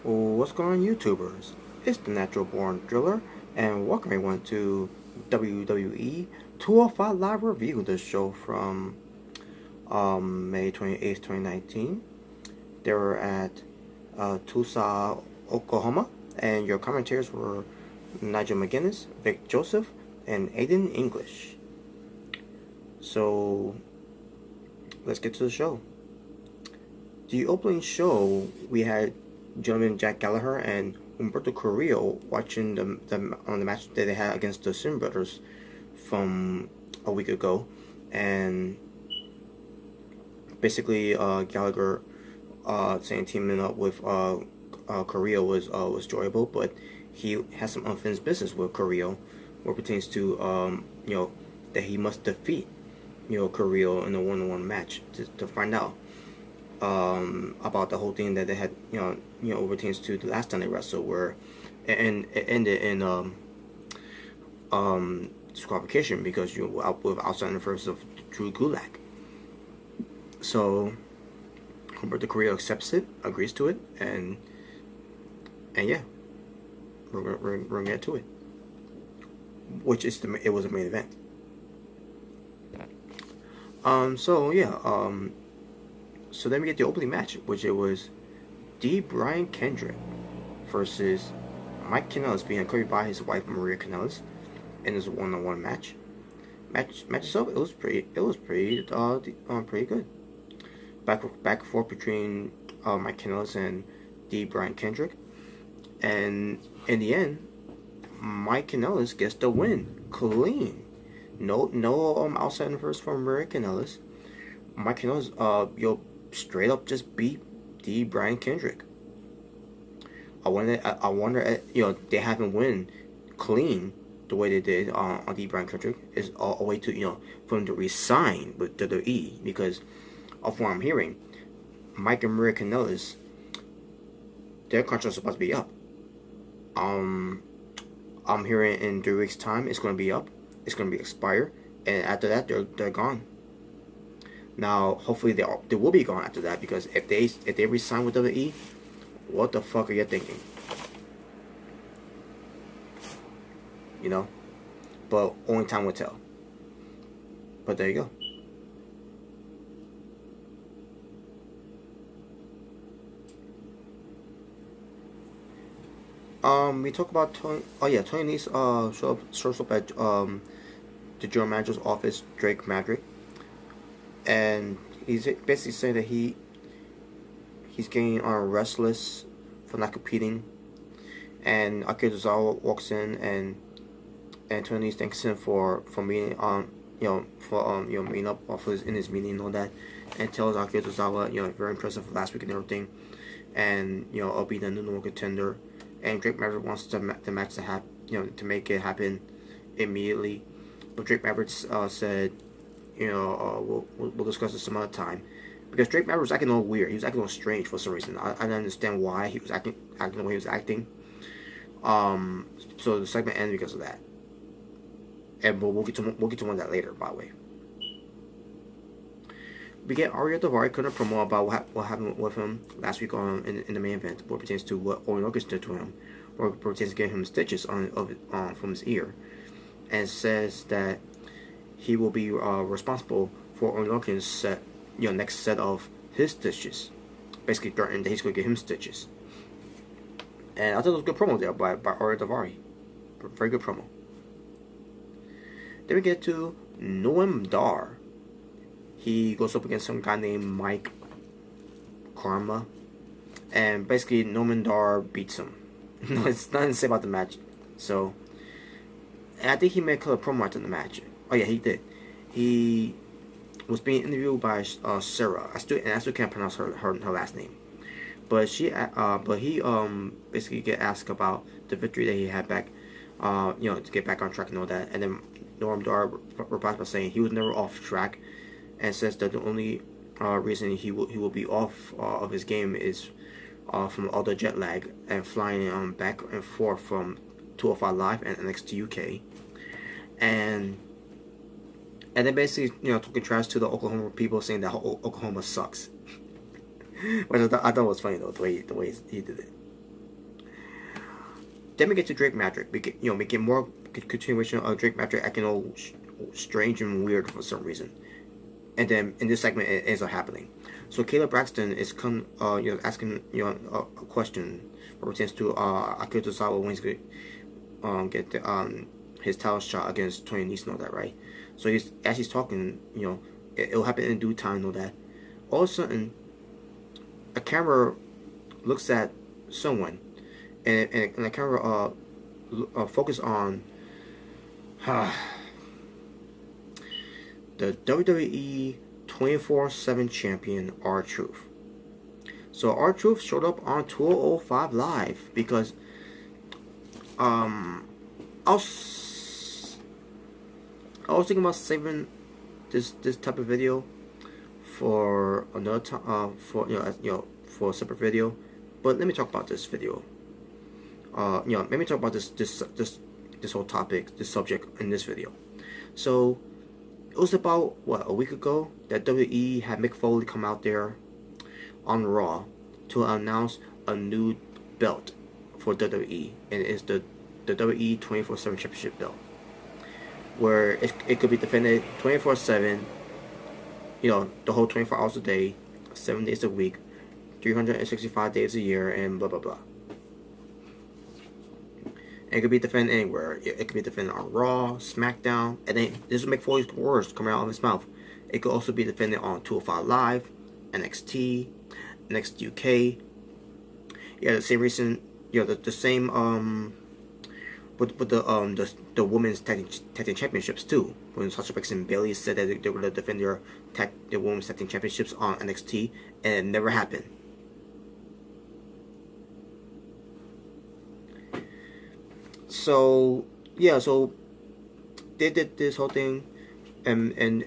What's going on, YouTubers? It's the Natural Born Driller, and welcome everyone to WWE 205 Live Review, the show from May 28th, 2019. They were at Tulsa, Oklahoma, and your commentators were Nigel McGuinness, Vic Joseph, and Aiden English. So, let's get to the show. The opening show, we had gentleman Jack Gallagher and Humberto Carrillo watching the match that they had against the Sin Brothers from a week ago, and basically Gallagher saying teaming up with Carrillo was enjoyable, but he has some unfinished business with Carrillo, where pertains to that he must defeat Carrillo in a one-on-one match to find out about the whole thing that they had, pertains to the last time they wrestled, where it ended in disqualification because with outside interference of Drew Gulak. So Humberto Carrillo accepts it, agrees to it, and yeah, we're gonna get to it, which is it was a main event. So then we get the opening match, which it was Brian Kendrick versus Mike Kanellis, being accompanied by his wife Maria Kanellis, in this one-on-one match. Match itself, it was pretty good. Back and forth between Mike Kanellis and Brian Kendrick, and in the end, Mike Kanellis gets the win clean. No outside interference from Maria Kanellis. Mike Kanellis straight up just beat Brian Kendrick. I wonder, they haven't win clean the way they did on Brian Kendrick is a way to, for him to resign with WWE, because of what I'm hearing, Mike and Maria Kanellis, their contract's supposed to be up. I'm hearing in 3 weeks' time it's going to be up. It's going to be expired, and after that they're gone. Now, hopefully they will be gone after that, because if they resign with WWE, what the fuck are you thinking? But only time will tell. But there you go. We talk about Tony. Oh yeah, Tony Nese shows up at the general manager's office, Drake Maverick, and he's basically saying that he's getting restless for not competing. And Akira Tozawa walks in, and Tony thanks him for meeting meeting up in his meeting and all that, and tells Akira Tozawa very impressive last week and everything, and I'll be the number one contender. And Drake Maverick wants the match to happen, to make it happen immediately, but Drake Maverick said, we'll discuss this some other time, because Drake Maverick was acting a little weird. He was acting a little strange for some reason. I didn't understand why he was acting the way he was acting. So the segment ended because of that, and we'll get to one of that later, by the way. We get Ariel Daivari cutting a promo about what happened with him last week in the main event, what pertains to what Orinoco's did to him, or pertains to getting him stitches from his ear, and says that he will be responsible for Orinoco's next set of his stitches, basically threatening that he's going to get him stitches. And I thought it was a good promo there by Ariel Daivari, very good promo. Then we get to Noam Dar. He goes up against some guy named Mike Karma, and basically Noam Dar beats him. No, it's nothing to say about the match. So, and I think he made a promo after the match. Oh yeah, he did. He was being interviewed by Sarah. I still can't pronounce her last name, but he basically get asked about the victory that he had back, to get back on track and all that. And then Noam Dar replies by saying he was never off track, and says that the only reason he will be off of his game is from all the jet lag and flying back and forth from 205 Live and NXT UK, and then basically talking trash to the Oklahoma people, saying that Oklahoma sucks. Which I thought was funny though, the way he did it. Then we get to Drake Magic. We get more continuation of Drake Magic acting all strange and weird for some reason. And then in this segment, it ends up happening. So Kayla Braxton is asking a question pertains to Akira Tozawa when he's gonna get his title shot against Tony Nese, know that, right? So as he's talking, it'll happen in due time, know that. All of a sudden, a camera looks at someone, and the camera focus on the WWE 24/7 champion R-Truth. So R-Truth showed up on 205 Live because I was thinking about saving this type of video for another time, for a separate video. But let me talk about this video. Let me talk about this whole topic, this subject in this video. So it was about a week ago that WWE had Mick Foley come out there on Raw to announce a new belt for WWE, and it's the WWE 24/7 Championship belt, where it could be defended 24/7, the whole 24 hours a day, 7 days a week, 365 days a year, and blah blah blah. And it could be defended anywhere. It could be defended on Raw, SmackDown, and then this is Mick Foley's words coming out of his mouth. It could also be defended on 205 Live, NXT, NXT UK. Yeah, the same reason. The same with the women's tag team championships too. When Sasha Banks and Bayley said that they were going to defend their women's tag team championships on NXT, and it never happened. So so they did this whole thing, and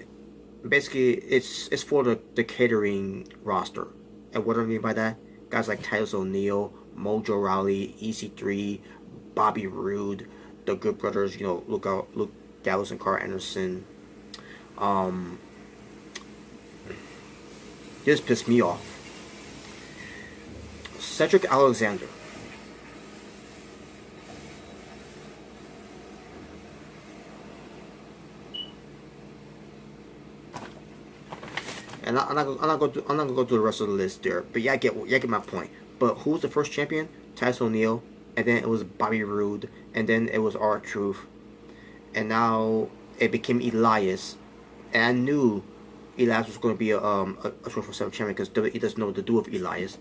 basically it's for the catering roster. And what do I mean by that? Guys like Titus O'Neil, Mojo Rawley, EC3, Bobby Roode, the Good Brothers, Luke Gallows and Carl Anderson. This pissed me off. Cedric Alexander. And I'm not gonna go through the rest of the list there, but yeah, I get my point. But who was the first champion? Titus O'Neil, and then it was Bobby Roode, and then it was R-Truth, and now it became Elias. And I knew Elias was going to be a 24/7 champion because WWE doesn't know what to do with Elias.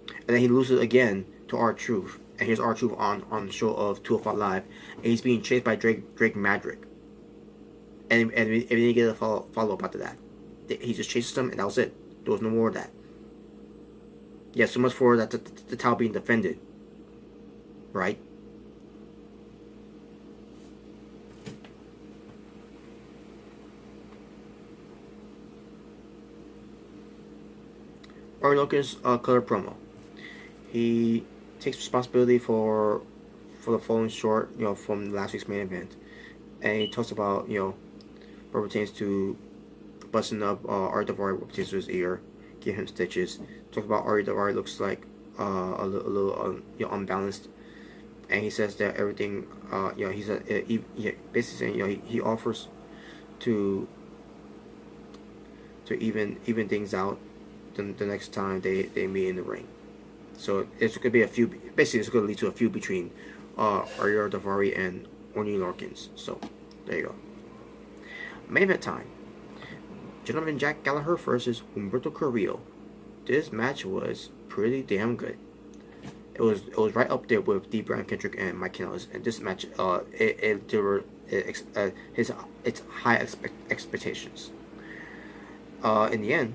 And then he loses again to R-Truth, and here's R-Truth on the show of 205 Live, and he's being chased by Drake Magic, and we didn't get a follow up after that. He just chases them, and that was it. There was no more of that. Yeah, so much for that the title being defended, right? Orton Logan's color promo. He takes responsibility for the falling short, from last week's main event, and he talks about what pertains to busting up Ari Daivari with to his ear, give him stitches. Talk about Ari Daivari looks like a little unbalanced, and he says that everything he said he basically saying he offers to even things out the next time they meet in the ring. So it's going to be a few. Basically, it's going to lead to a feud between Ari Daivari and Orton Lorkins. So there you go. Main event time. Gentleman Jack Gallagher versus Humberto Carrillo. This match was pretty damn good. It was right up there with D. Brian Kendrick and Mike Kanellis. And this match, it's high expectations. In the end,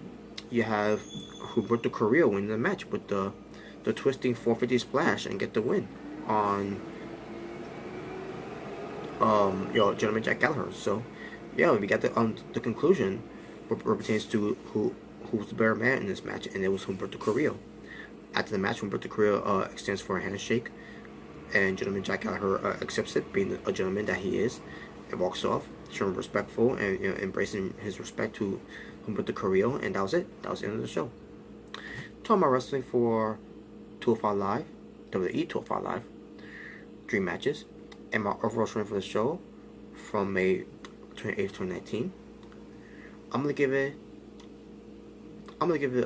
you have Humberto Carrillo win the match with the twisting 450 splash and get the win on Gentleman Jack Gallagher. So yeah, we got the conclusion what pertains to who's the better man in this match, and it was Humberto Carrillo. After the match, Humberto Carrillo extends for a handshake, and Gentleman Jack Gallagher accepts it, being a gentleman that he is, and walks off, showing respectful and embracing his respect to Humberto Carrillo, and that was it. That was the end of the show. Talking about wrestling for 205 Live, WWE 205 Live. dream matches, and my overall scoring for the show from May 28th, 2019. I'm gonna give it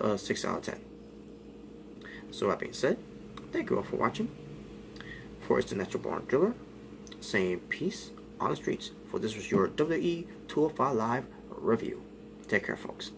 a 6 out of 10. So that being said, thank you all for watching. For It's the Natural Born Driller, saying peace on the streets. For this was your WWE 205 Live review. Take care, folks.